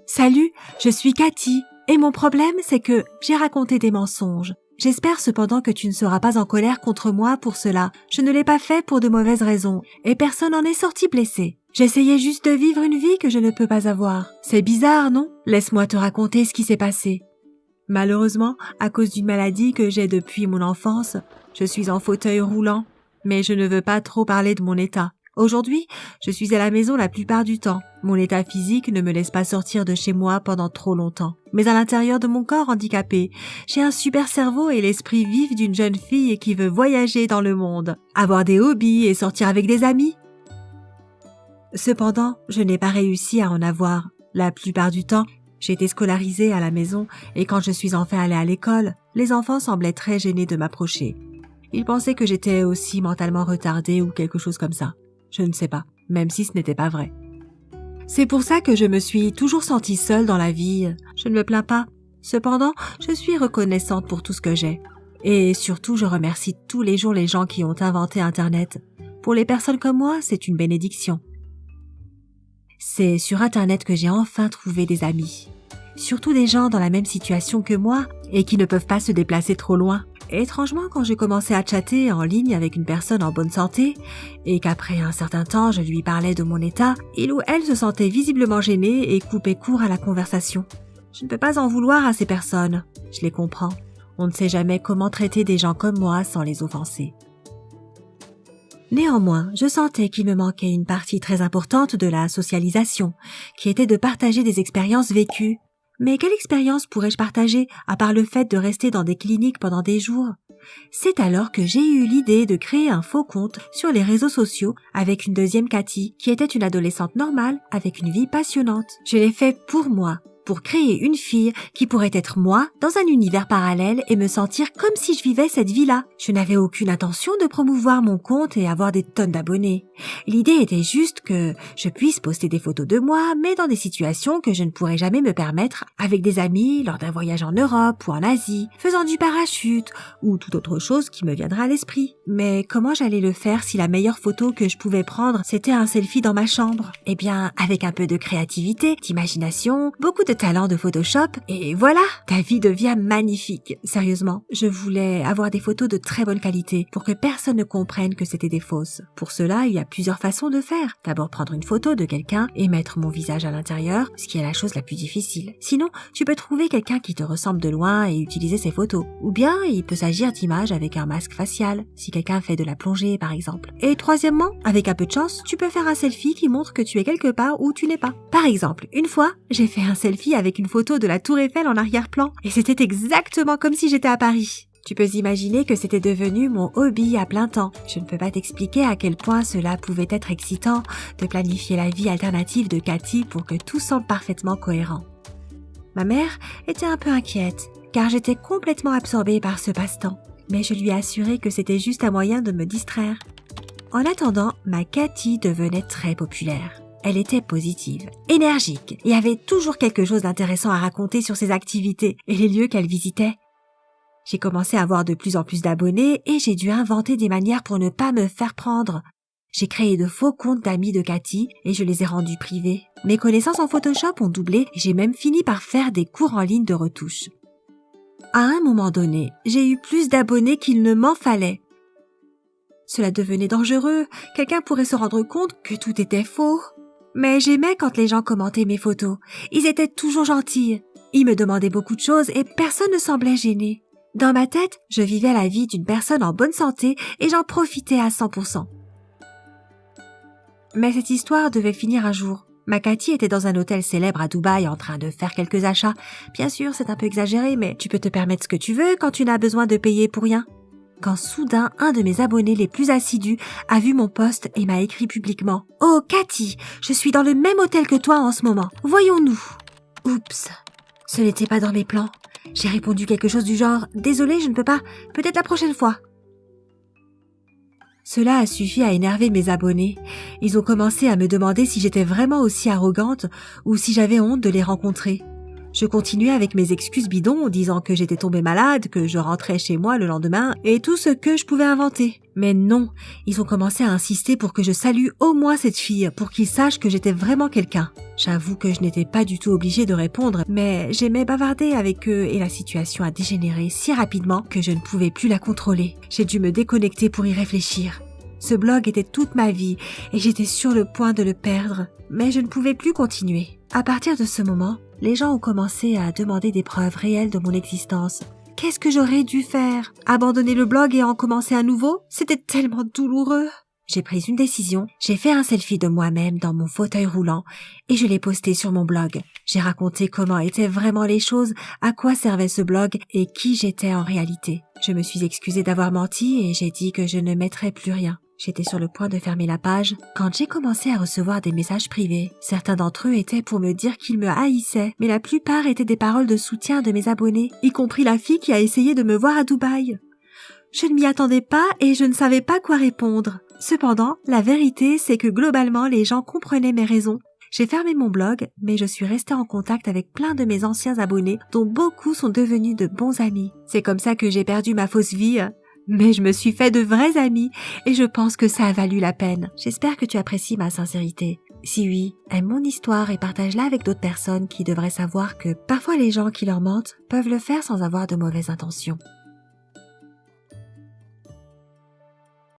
Salut, je suis Cathy, et mon problème c'est que j'ai raconté des mensonges. J'espère cependant que tu ne seras pas en colère contre moi pour cela. Je ne l'ai pas fait pour de mauvaises raisons, et personne n'en est sorti blessé. J'essayais juste de vivre une vie que je ne peux pas avoir. C'est bizarre, non? Laisse-moi te raconter ce qui s'est passé. Malheureusement, à cause d'une maladie que j'ai depuis mon enfance, je suis en fauteuil roulant. Mais je ne veux pas trop parler de mon état. Aujourd'hui, je suis à la maison la plupart du temps. Mon état physique ne me laisse pas sortir de chez moi pendant trop longtemps. Mais à l'intérieur de mon corps handicapé, j'ai un super cerveau et l'esprit vif d'une jeune fille qui veut voyager dans le monde, avoir des hobbies et sortir avec des amis. Cependant, je n'ai pas réussi à en avoir. La plupart du temps, j'ai été scolarisée à la maison et quand je suis enfin allée à l'école, les enfants semblaient très gênés de m'approcher. Ils pensaient que j'étais aussi mentalement retardée ou quelque chose comme ça. Je ne sais pas, même si ce n'était pas vrai. C'est pour ça que je me suis toujours sentie seule dans la vie. Je ne me plains pas. Cependant, je suis reconnaissante pour tout ce que j'ai. Et surtout, je remercie tous les jours les gens qui ont inventé Internet. Pour les personnes comme moi, c'est une bénédiction. C'est sur Internet que j'ai enfin trouvé des amis. Surtout des gens dans la même situation que moi et qui ne peuvent pas se déplacer trop loin. Et étrangement, quand j'ai commencé à chatter en ligne avec une personne en bonne santé et qu'après un certain temps je lui parlais de mon état, il ou elle se sentait visiblement gêné et coupait court à la conversation. Je ne peux pas en vouloir à ces personnes. Je les comprends. On ne sait jamais comment traiter des gens comme moi sans les offenser. Néanmoins, je sentais qu'il me manquait une partie très importante de la socialisation, qui était de partager des expériences vécues. Mais quelle expérience pourrais-je partager à part le fait de rester dans des cliniques pendant des jours? C'est alors que j'ai eu l'idée de créer un faux compte sur les réseaux sociaux avec une deuxième Cathy, qui était une adolescente normale avec une vie passionnante. Je l'ai fait pour moi, pour créer une fille qui pourrait être moi dans un univers parallèle et me sentir comme si je vivais cette vie-là. Je n'avais aucune intention de promouvoir mon compte et avoir des tonnes d'abonnés. L'idée était juste que je puisse poster des photos de moi, mais dans des situations que je ne pourrais jamais me permettre avec des amis lors d'un voyage en Europe ou en Asie, faisant du parachute ou toute autre chose qui me viendra à l'esprit. Mais comment j'allais le faire si la meilleure photo que je pouvais prendre, c'était un selfie dans ma chambre? Eh bien, avec un peu de créativité, d'imagination, beaucoup de talent de Photoshop, et voilà, ta vie devient magnifique. Sérieusement, je voulais avoir des photos de très bonne qualité pour que personne ne comprenne que c'était des fausses. Pour cela, il y a plusieurs façons de faire. D'abord prendre une photo de quelqu'un et mettre mon visage à l'intérieur, ce qui est la chose la plus difficile. Sinon, tu peux trouver quelqu'un qui te ressemble de loin et utiliser ses photos. Ou bien, il peut s'agir d'images avec un masque facial, si quelqu'un fait de la plongée par exemple. Et troisièmement, avec un peu de chance, tu peux faire un selfie qui montre que tu es quelque part où tu n'es pas. Par exemple, une fois, j'ai fait un selfie avec une photo de la Tour Eiffel en arrière-plan et c'était exactement comme si j'étais à Paris. Tu peux imaginer que c'était devenu mon hobby à plein temps. Je ne peux pas t'expliquer à quel point cela pouvait être excitant de planifier la vie alternative de Cathy pour que tout semble parfaitement cohérent. Ma mère était un peu inquiète car j'étais complètement absorbée par ce passe-temps, mais je lui ai assuré que c'était juste un moyen de me distraire. En attendant, ma Cathy devenait très populaire. Elle était positive, énergique et avait toujours quelque chose d'intéressant à raconter sur ses activités et les lieux qu'elle visitait. J'ai commencé à avoir de plus en plus d'abonnés et j'ai dû inventer des manières pour ne pas me faire prendre. J'ai créé de faux comptes d'amis de Cathy et je les ai rendus privés. Mes connaissances en Photoshop ont doublé et j'ai même fini par faire des cours en ligne de retouche. À un moment donné, j'ai eu plus d'abonnés qu'il ne m'en fallait. Cela devenait dangereux, quelqu'un pourrait se rendre compte que tout était faux. Mais j'aimais quand les gens commentaient mes photos. Ils étaient toujours gentils. Ils me demandaient beaucoup de choses et personne ne semblait gêné. Dans ma tête, je vivais la vie d'une personne en bonne santé et j'en profitais à 100%. Mais cette histoire devait finir un jour. Ma Cathy était dans un hôtel célèbre à Dubaï en train de faire quelques achats. Bien sûr, c'est un peu exagéré, mais tu peux te permettre ce que tu veux quand tu n'as besoin de payer pour rien. Quand soudain, un de mes abonnés les plus assidus a vu mon post et m'a écrit publiquement « Oh Cathy, je suis dans le même hôtel que toi en ce moment. Voyons-nous » Oups, ce n'était pas dans mes plans. J'ai répondu quelque chose du genre « Désolée, je ne peux pas. Peut-être la prochaine fois. » Cela a suffi à énerver mes abonnés. Ils ont commencé à me demander si j'étais vraiment aussi arrogante ou si j'avais honte de les rencontrer. Je continuais avec mes excuses bidons, disant que j'étais tombée malade, que je rentrais chez moi le lendemain et tout ce que je pouvais inventer. Mais non, ils ont commencé à insister pour que je salue au moins cette fille, pour qu'ils sachent que j'étais vraiment quelqu'un. J'avoue que je n'étais pas du tout obligée de répondre, mais j'aimais bavarder avec eux et la situation a dégénéré si rapidement que je ne pouvais plus la contrôler. J'ai dû me déconnecter pour y réfléchir. Ce blog était toute ma vie et j'étais sur le point de le perdre, mais je ne pouvais plus continuer. À partir de ce moment, les gens ont commencé à demander des preuves réelles de mon existence. Qu'est-ce que j'aurais dû faire? Abandonner le blog et en commencer à nouveau? C'était tellement douloureux. J'ai pris une décision, j'ai fait un selfie de moi-même dans mon fauteuil roulant et je l'ai posté sur mon blog. J'ai raconté comment étaient vraiment les choses, à quoi servait ce blog et qui j'étais en réalité. Je me suis excusée d'avoir menti et j'ai dit que je ne mettrais plus rien. J'étais sur le point de fermer la page quand j'ai commencé à recevoir des messages privés. Certains d'entre eux étaient pour me dire qu'ils me haïssaient, mais la plupart étaient des paroles de soutien de mes abonnés, y compris la fille qui a essayé de me voir à Dubaï. Je ne m'y attendais pas et je ne savais pas quoi répondre. Cependant, la vérité, c'est que globalement, les gens comprenaient mes raisons. J'ai fermé mon blog, mais je suis restée en contact avec plein de mes anciens abonnés, dont beaucoup sont devenus de bons amis. C'est comme ça que j'ai perdu ma fausse vie. Mais je me suis fait de vrais amis et je pense que ça a valu la peine. J'espère que tu apprécies ma sincérité. Si oui, aime mon histoire et partage-la avec d'autres personnes qui devraient savoir que parfois les gens qui leur mentent peuvent le faire sans avoir de mauvaises intentions.